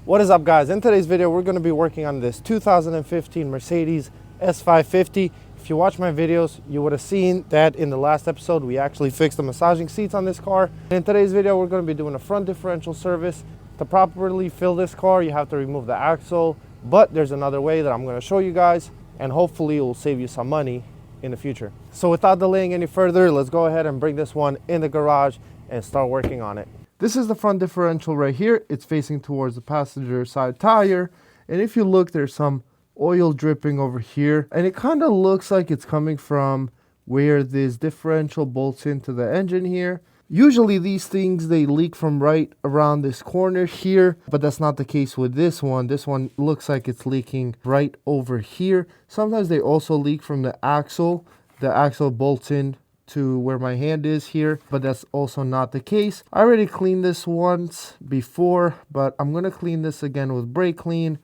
What is up, guys? In today's video we're going to be working on this 2015 Mercedes S550. If you watch my videos, you would have seen that in the last episode we actually fixed the massaging seats on this car. In today's video we're going to be doing a front differential service. To properly fill this car you have to remove the axle, but there's another way that I'm going to show you guys, and hopefully it will save you some money in the future. So without delaying any further, let's go ahead and bring this one in the garage and start working on it. This is the front differential right here. It's facing towards the passenger side tire, and if you look, there's some oil dripping over here, and it kind of looks like it's coming from where this differential bolts into the engine here. Usually these things, they leak from right around this corner here, but that's not the case with this one. This one looks like it's leaking right over here. Sometimes they also leak from the axle. The axle bolts in to where my hand is here, but that's also not the case. I already cleaned this once before, but I'm going to clean this again with brake clean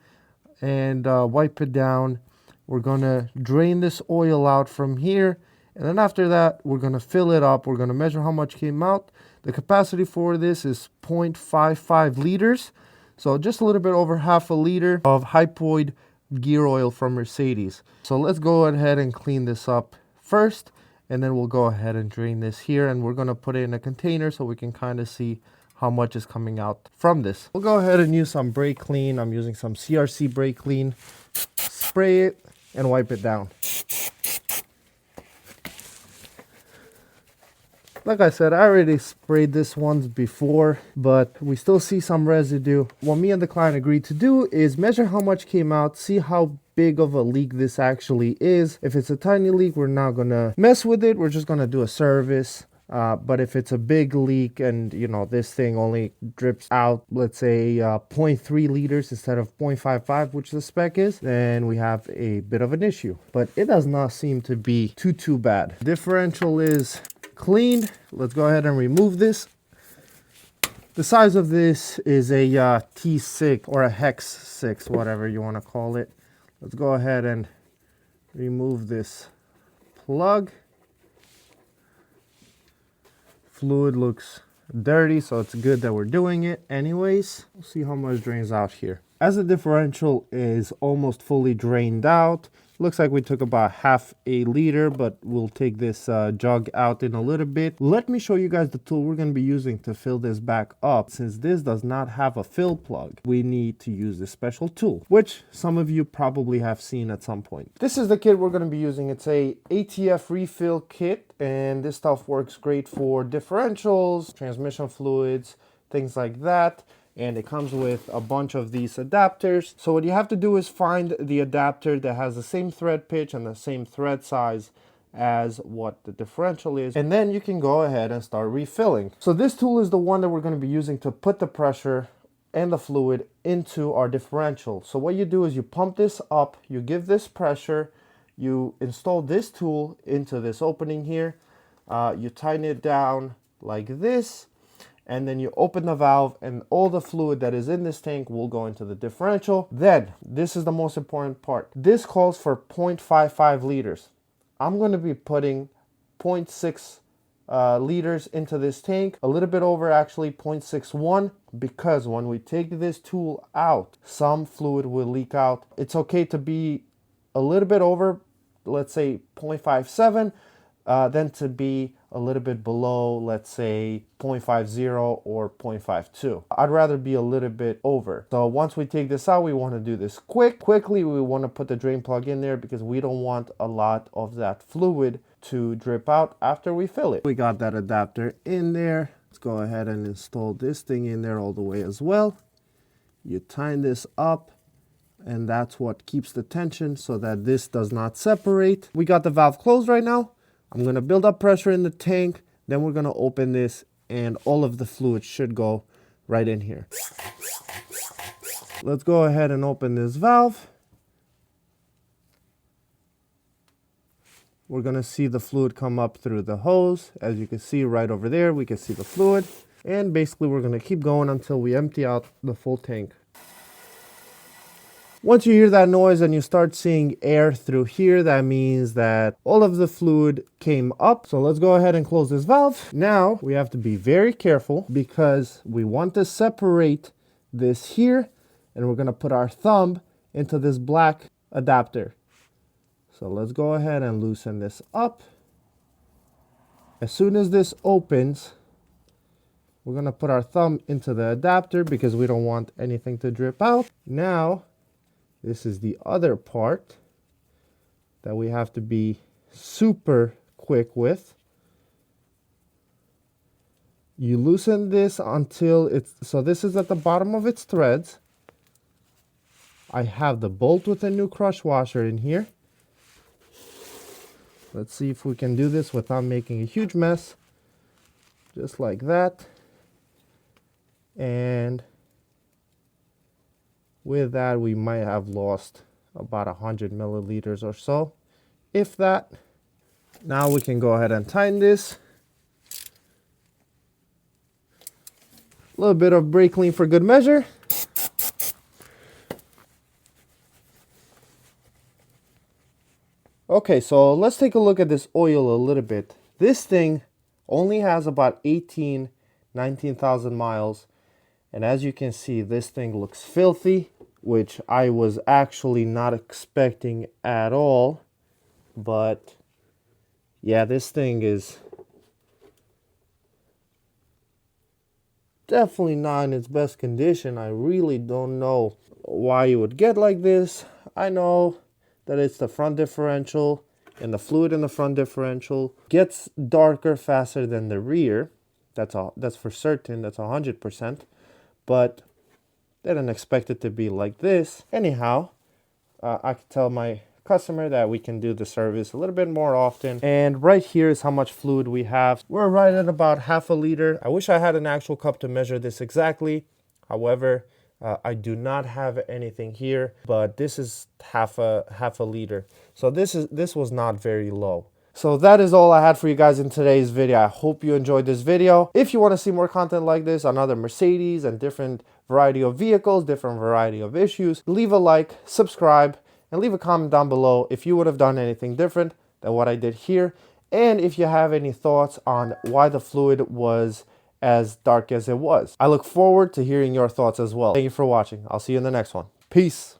and wipe it down. We're going to drain this oil out from here, and then after that we're going to fill it up. We're going to measure how much came out. The capacity for this is 0.55 liters, so just a little bit over half a liter of hypoid gear oil from Mercedes. So let's go ahead and clean this up first, and then we'll go ahead and drain this here, and we're going to put it in a container so we can kind of see how much is coming out from this. We'll go ahead and use some brake clean. I'm using some CRC brake clean. Spray it and wipe it down. Like I said, I already sprayed this once before, but we still see some residue. What me and the client agreed to do is measure how much came out, see how big of a leak this actually is. If it's a tiny leak, we're not gonna mess with it. We're just gonna do a service. But if it's a big leak and, you know, this thing only drips out, let's say 0.3 liters instead of 0.55, which the spec is, then we have a bit of an issue. But it does not seem to be too bad. Differential is cleaned. Let's go ahead and remove this. The size of this is a T6 or a Hex 6, whatever you want to call it. Let's go ahead and remove this plug. Fluid looks dirty, so it's good that we're doing it anyways. We'll see how much drains out here. As the differential is almost fully drained out, looks like we took about half a liter, but we'll take this jug out in a little bit. Let me show you guys the tool we're going to be using to fill this back up. Since this does not have a fill plug, we need to use this special tool, which some of you probably have seen at some point. This is the kit we're going to be using. It's a ATF refill kit, and this stuff works great for differentials, transmission fluids, things like that. And it comes with a bunch of these adapters. So what you have to do is find the adapter that has the same thread pitch and the same thread size as what the differential is, and then you can go ahead and start refilling. So this tool is the one that we're going to be using to put the pressure and the fluid into our differential. So what you do is you pump this up, you give this pressure, you install this tool into this opening here, you tighten it down like this, and then you open the valve, and all the fluid that is in this tank will go into the differential. Then, this is the most important part. This calls for 0.55 liters. I'm going to be putting 0.6 liters into this tank, a little bit over actually 0.61, because when we take this tool out, some fluid will leak out. It's okay to be a little bit over, let's say 0.57, then to be a little bit below, let's say 0.50 or 0.52. I'd rather be a little bit over. So once we take this out, we want to do this quickly. We want to put the drain plug in there because we don't want a lot of that fluid to drip out after we fill it. We got that adapter in there. Let's go ahead and install this thing in there all the way as well. You tighten this up, and that's what keeps the tension so that this does not separate. We got the valve closed right now. I'm going to build up pressure in the tank, then we're going to open this, and all of the fluid should go right in here. Let's go ahead and open this valve. We're going to see the fluid come up through the hose. As you can see right over there, we can see the fluid. And basically we're going to keep going until we empty out the full tank. Once you hear that noise and you start seeing air through here, that means that all of the fluid came up. So let's go ahead and close this valve. Now we have to be very careful because we want to separate this here and we're gonna put our thumb into this black adapter. So let's go ahead and loosen this up. As soon as this opens, we're gonna put our thumb into the adapter because we don't want anything to drip out. Now, this is the other part that we have to be super quick with. You loosen this until so this is at the bottom of its threads. I have the bolt with a new crush washer in here. Let's see if we can do this without making a huge mess. Just like that. And with that, we might have lost about 100 milliliters or so, if that. Now we can go ahead and tighten this. A little bit of brake clean for good measure. Okay, so let's take a look at this oil a little bit. This thing only has about 19,000 miles. And as you can see, this thing looks filthy, which I was actually not expecting at all. But yeah, this thing is definitely not in its best condition. I really don't know why you would get like this. I know that it's the front differential, and the fluid in the front differential gets darker faster than the rear. That's for certain. That's 100%. But they didn't expect it to be like this. Anyhow, I can tell my customer that we can do the service a little bit more often. And right here is how much fluid we have. We're right at about half a liter. I wish I had an actual cup to measure this exactly. However, I do not have anything here, but this is half a liter. So this was not very low. So that is all I had for you guys in today's video. I hope you enjoyed this video. If you want to see more content like this on other Mercedes and different variety of vehicles, different variety of issues, leave a like, subscribe, and leave a comment down below if you would have done anything different than what I did here. And if you have any thoughts on why the fluid was as dark as it was. I look forward to hearing your thoughts as well. Thank you for watching. I'll see you in the next one. Peace.